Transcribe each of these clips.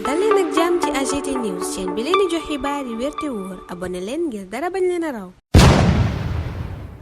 dal leen ak jàmm ci AGT News chaîne bi leen di jox xibaar yi wér te wóor abonné leen ngir dara bañ leen a raw.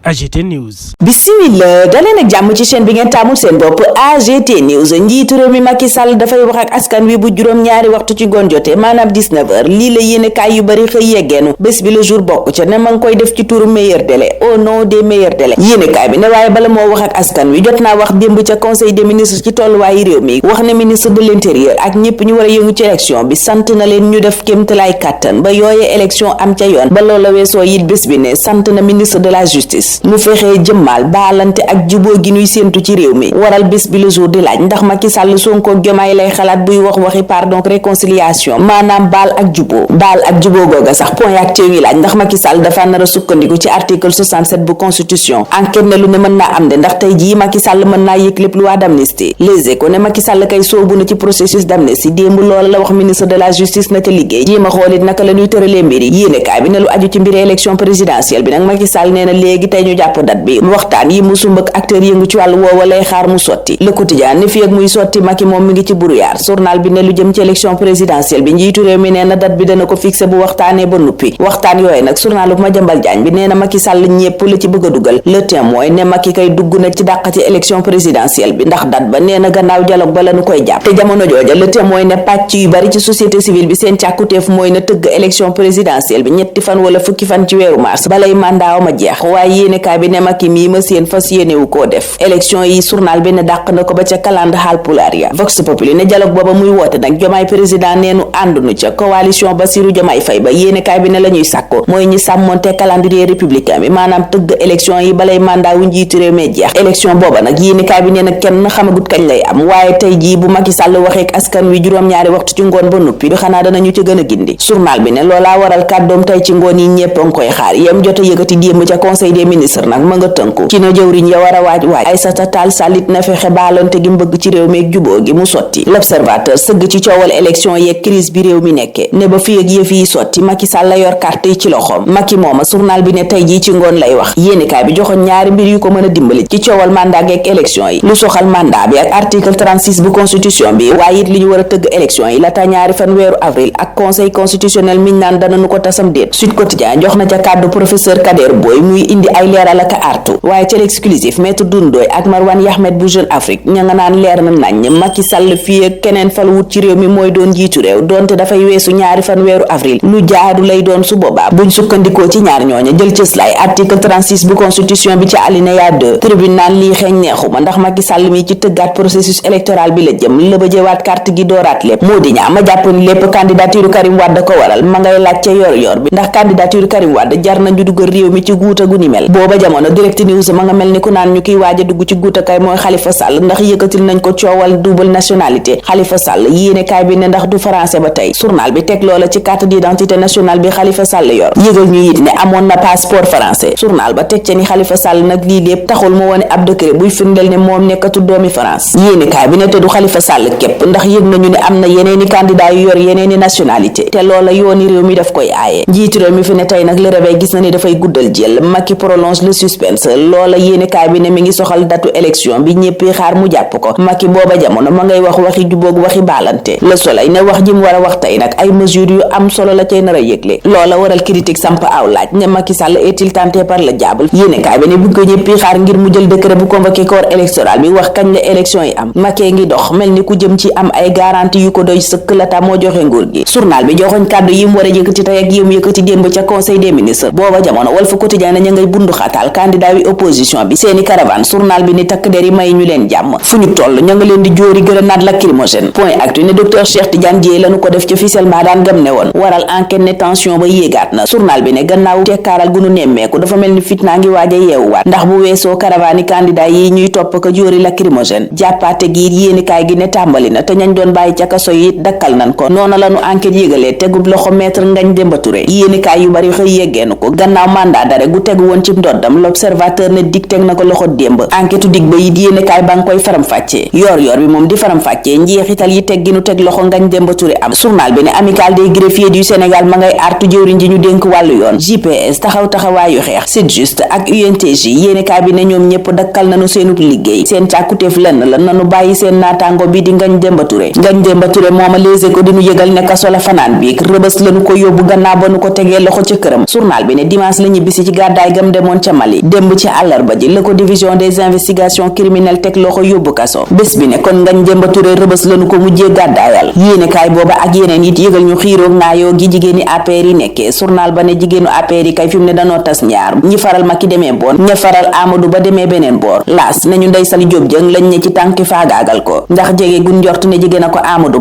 AGT News. Bismillah daleen ak jàmm ci chaîne bi ngeen taamul seen bopp AGT News. njiitu réew mi Macky Sall dafay wax ak askan wi bu juróom-ñaari waxtu ci ngoon jotee maanaam 19h lii la yéene kaay yu bari xëy yeggeenu bés bi le jour bokk ca ne ma ngi koy def ci turu meilleur délai au nom des meilleurs délais yéene kaay bi ne waaye bala moo wax ak askan wi jot naa wax démb ca conseil des ministres ci tolluwaayu réew mi wax ne ministre de l'intérieur ak ñëpp ñu war a yëngu ci élection bi sant na leen ñu def kéemtalaay kàttan ba yooye élection am ca yoon ba loola weesoo it bés bi ne sant na ministre de la justice mu fexee jëmmal baalante ak juboo gi ñuy séentu ci réew mi waral bés bi le jour di laaj ndax Macky Sall Sonko ak Diomaye lay xalaat buy wax waxi pardon réconciliation maanaam baal ak juboo googa sax point ak teew yi laaj ndax Macky Sall dafa nar a sukkandiku ci article 67 bu constitution enquête ne lu ne mën naa am de ndax tey jii Macky Sall mën naa yëg lépp loi d'amnistie Les Échos ne Macky Sall kay soobu na ci processus d'amnistie démb loola la wax ministre de la justice na ca liggéey jéem a xoolit naka la ñuy tëralee mbiri yéenekaay bi ne lu aju ci mbiri élection présidentielle bi nag Macky Sall nee na léegi tey ñu jàpp date bi waxtaan yi mu sumb ak acteurs yëngu ci wàllu woowa lay xaar mu sotti Le Quotidien ne fi ak muy sotti Macky moom mi ngi ci brouillard journal bi ne lu jëm ci élection présidentielle bi njiitu réew mi nee na date bi dana ko fixé bu waxtaanee ba nuppi waxtaan yooyu nag journal bu Madiambal Diagne bi nee na Macky Sall ñépp la ci bëgg a dugal Le Témoin ne Macky kay dugg na ci dàq ci élection présidentielle bi ndax date ba nee na gannaaw dialogue ba lañu koy jàpp te jamono jooja Le Témoin ne pàcc yu bari ci société civile bi seen càkkuteef mooy na tëgg élection présidentielle bi ñetti fan wala fukki fan ci weeru mars balay mandat ma jeex waaye yéenekaay bi ne Macky mii ma seen fas yéenewu koo def élection yi journal bi ne dàq na ko ba ca calende Haalpulaar ya Vox Populi ne dialogue booba muy woote nag Diomaye président neenu àndunu ca coalition Bassirou Diomaye Faye ba yéenekaay bi ne la ñuy sàkko mooy ñi sàmmonte calendrier républicain bi maanaam tëgg élection yi balay mandat wu njiitu réew mi jeex élection booba nag yéenekaay bi ne nag kenn xamagut kañ lay am waaye tey jii bu Macky Sall waxee ak askan wi juróom-ñaari waxtu ci ngoon ba nuppi bi xanaa danañu ci gën a gindi journal bi ne loolaa waral kàddoom tey ci ngoon yi ñépp a ngi koy xaar yem jot a yëkkati démb ca conseil des ministres nag ma nga tënku ci na jëwriñ ya war a waaj Aïssata Tall Sall na fexe baalante gi mbëgg ci réew mi ak juboo gi mu sotti L'Observateur sëgg ci coowal élection yeeg crise bi réew mi nekke ne ba fi ak yëf yi sotti Macky Sall la yor carte yi ci loxoom Macky mooma journal bi ne tey jii ci ngoon lay wax yéenekaay bi joxoon ñaari mbir yu ko mën a dimbali ci coowal mandat geeg élection yi lu soxal mandat bi ak article 36 bu constitution bi waaye it li ñu war a tëgg élection yi laata ñaari fan weeru avril ak conseil constitutionnel miñ naan danañu ko tasam déet Sud Quotidien jox na ca kàddu professeur Kader Boy muy indi ay leeral ak artu waaye ca l'exclusif maître Doundoy ak Marwan Yahmed bu Jeune Afrique ña nga naan leer na nañ Macky Sall fii ak keneen fal wut ci réew mi mooy doon njiitu réew donte dafay weesu ñaari fan weeru avril lu jaadu lay doon su boobaa buñ sukkandikoo ci ñaar ñooña jël cëslaay article 36 bu constitution bi ci alinéa 2 tribune naan lii xeeñ neexuma ndax Macky Sall mi ci tëggaat processus électoral bi la jëm la ba jëwaat carte gi dooraat lépp moo di ñaa ma jàpp ni lépp candidature Karim Wade ko waral ma ngay laaj ca yor bi ndax candidature Karim Wade jar nañu dugal réew mi ci guuta gu ni mel booba jamono direct news ma nga mel ni ku naan ñu kiy waaja dugg ci guuta kay mooy Khalifa Sall ndax yëkkatil nañ ko coowal double nationalité Khalifa Sall yéene kaay bi ne ndax du français ba tey journal bi teg loola ci carte d'identité nationale bi Khalifa Sall yor yëgal ñu it ne amoon na passeport français journal ba teg ca ni Khalifa Sall nag lii lépp taxul mu wone ab décret buy firndeel ne moom nekkatul doomi France yéene kaay bi ne te du Khalifa Sall képp ndax yëg nañu ne am na yeneeni candidat yu yor yeneeni nationalité te loola yooni réew mi daf koy aaye njiitu réew mi fi ne tey nag Le Réveil gis na ni dafay guddal jël Macky prolonge le suspense loola yéene kaay bi ne mi ngi soxal datu élection bi ñëpp xaar mu jàpp ko Macky booba jamono ma ngay wax waxi jubóog waxi baalante Le Soleil ne wax ji mu war a wax tey nag ay mesures yu am solo la cay nar a yëgle loola waral critique samp aw laaj ne Macky Sall est-il tenté par le diable yéene kaay bi ne bu ko ñëpp xaar ngir mu jël décret bu convoqué corps électoral bi wax kañ la élection yi am Macky ngi dox mel ni ku jëm ci am ay garantie yu ko doy sëkk la ta moo joxe nguur gi journal bi joxoñ kàddu yi mu war a yëkkati tey ak yi mu yëkkati démb ca conseil des ministres booba jamono Walf Quotidien na ña ngay bundu xataal candidat wi opposition bi seeni caravane journal bi ni takk der yi may ñu leen jàmm fu ñu toll ña nga leen di jóori grenade lacrymogène point actu ne docteur Cheikh Tidiane Dièye lañu ko def ci ficelment daan gam ne woon waral enquête ne tension ba yéegaat na journal bi ne gannaaw tekkaaral gu nu nemmeeku dafa mel ni fitna ngi waaj a yeewuwaat ndax bu weesoo caravane yi candidat yi ñuy topp ko jóori lacrymogène jàppaate gi yéenikaay gi ne tàmbali na te ñañ doon bàyyi ca kaso yi dakkal nan ko noonu lañu enquête yégalee tegub loxo maître Ngagne Demba Touré yéenikaay yu bari xëy yeggeenu ko gannaaw mandat d'arrêt gu tegu woon ci ndoddam. L'Observateur ne dig teg na ko loxo démb. enquête dig ba it yéenekaay ba nga koy faram-fàccee. yor bi moom di faram-fàccee njeexital yi teg gi nu teg loxo Ngagne Demba Touré am. journal bi ne amicale des greffiers du Sénégal ma ngay artu jëwriñ ji ñu dénk wàllu yoon. JPS taxawaayu xeex. C'est juste ak UNTJ yéenekaay bi ne ñoom ñëpp dakkal nañu seenub liggéey. seen càkkuteef lenn la nanu bàyyi seen naataango bi di Ngagne Demba Touré. Ngagne Demba Touré mooma Les Échos di nu yëgal ne kaso la fanaan biig rëbës lañu ko yóbbu gannaaw ba nu ko tegee loxo ca këram. journal bi ne dimanche la ñibbisi ci gàddaay gam demoon ca Mali. démb ci àllarba ji la ko division des investigations criminelles teg loxo yóbbu kaso. bés bi ne kon Ngagne Demba Touré rëbës lañu ko mujjee gàddaayal. yéenekaay booba ak yeneen it yëgal ñu xiiroog naayoo gi jigéeni APR yi nekkee. journal ba ne jigéenu APR yi kay fi mu ne danoo tas ñaar ñi faral Macky demee boor ña faral Amadou Ba demee beneen boor. laas nañu Ndeye Saly Diop Dieng lañ ne ci tànki faagaagal ko ndax jege gun njort ne jigéen a ko Amadou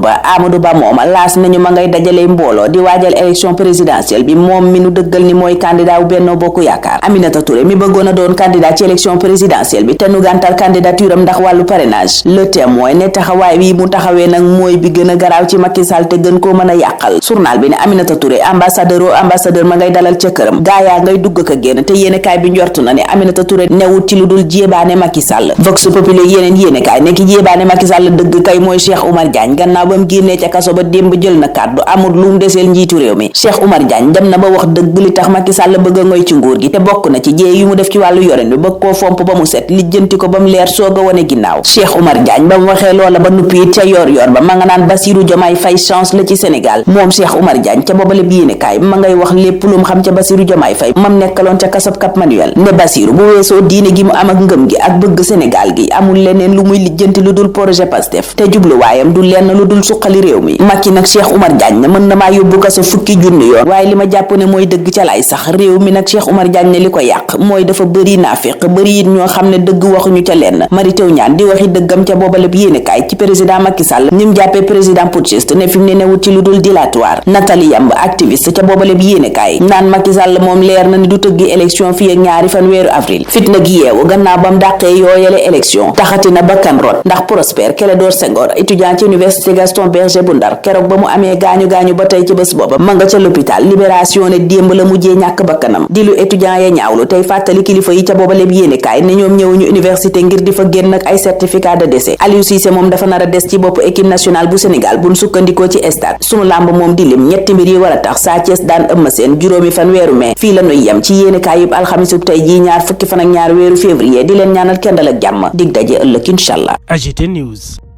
Ba mooma laas nañu ma ngay dajale mbooloo di waajal élection présidentielle bi moom mi nu dëggal ni mooy candidat wu Benno Bokk Yaakaar. Aminata Touré mi bëggoon a doon candidat ci élection présidentielle bi te nu gàntal candidature am ndax wàllu parrainage. Le Témoin ne taxawaay wi mu taxawee nag mooy bi gën a garaaw ci Macky Sall te gën koo mën a yàqal. journal bi ne Aminata Touré ambassadeur ma ngay dalal ca këram gaayaa ngay dugg ka génn te yéenekaay bi njortu na ne Aminata Touré newut ci lu dul jéebaane Macky Sall. Vox Populi yeneen yéenekaay ne ki jéebaane Macky Sall dëgg kay mooy Cheikh Oumar Diagne gannaaw ba mu génnee ca kaso ba démb jël na kàddu amul lu mu deseel njiitu réew mi. Cheikh Oumar Diagne dem na ba wax dëgg li tax Macky Sall bëgg a ngoy ci nguur gi te bokk na ci jéey yu mu def ci wàllu yorin bi bëgg koo fomp ba mu set lijjanti ko ba mu leer soog a wane ginnaaw. Cheikh Oumar Diagne ba mu waxee loola ba nuppi it ca yor ba ma nga naan Bassirou Diomaye Faye chance la ci Sénégal. moom Cheikh Oumar Diagne ca boobale bi yéenekaay ma ngay wax lépp lu mu xam ca Bassirou Diomaye Faye mam nekkaloon ca kasob Cap Manuel ne Bassirou bu weesoo diine gi mu am ak ngëm gi ak bëgg Sénégal gi amul leneen lu muy lijjanti lu dul projet Pastef te jubluwaayam du lenn lu dul suqali réew mi. Macky nag Cheikh Oumar Diagne ne mën na maa yóbbu kaso fukki junni yoon waaye li ma jàpp ne mooy dëgg ca lay sax réew mi nag Cheikh Oumar Diagne ne li ko yàq mooy dafa bëri naafiq bëri it ñoo xam ne dëgg waxuñu ca lenn. Mary Teuw Niane di waxi dëggam ca boobale bi yéenekaay ci président Macky Sall ñim jàppee président putschiste ne fi mu ne newut ci lu dul dilatoire. Nathalie Yamb activiste ca boobale bi yéenekaay naan Macky Sall moom leer na ni du tëggi élection fii ak ñaari fan weeru avril. fitna gi yeewu gannaaw bam dàqee yooyale élection taxati na bakkan rot ndax Prosper Clédor Senghor étudiant ci université Gaston Berger bu Ndar keroog ba mu amee gaañu ba tey ci bés booba ma nga ca l'hôpital Libération ne démb la mujjee ñàkk bakkanam di lu étudiant ya ñaawlu tey fàttali kilifa yi ca boobale bi yéenekaay ne ñoom ñëwuñu université ngir di fa génn ak ay certificat de décès. Aliou Cissé moom dafa nar a des ci bopp équipe nationale bu Sénégal buñ sukkandikoo ci stade. sunu làmb moom di lim ñetti mbir yi war a tax Sa Thiès daan Eumeu Sène juróomi fan weeru mai fii la nuy yem ci yéenekaay yub alxamisub tey jii ñaar fukki fan ak ñaar weeru février di leen ñaanal kendal ak jàmm dig daje ëllëg incha allah. AGT News.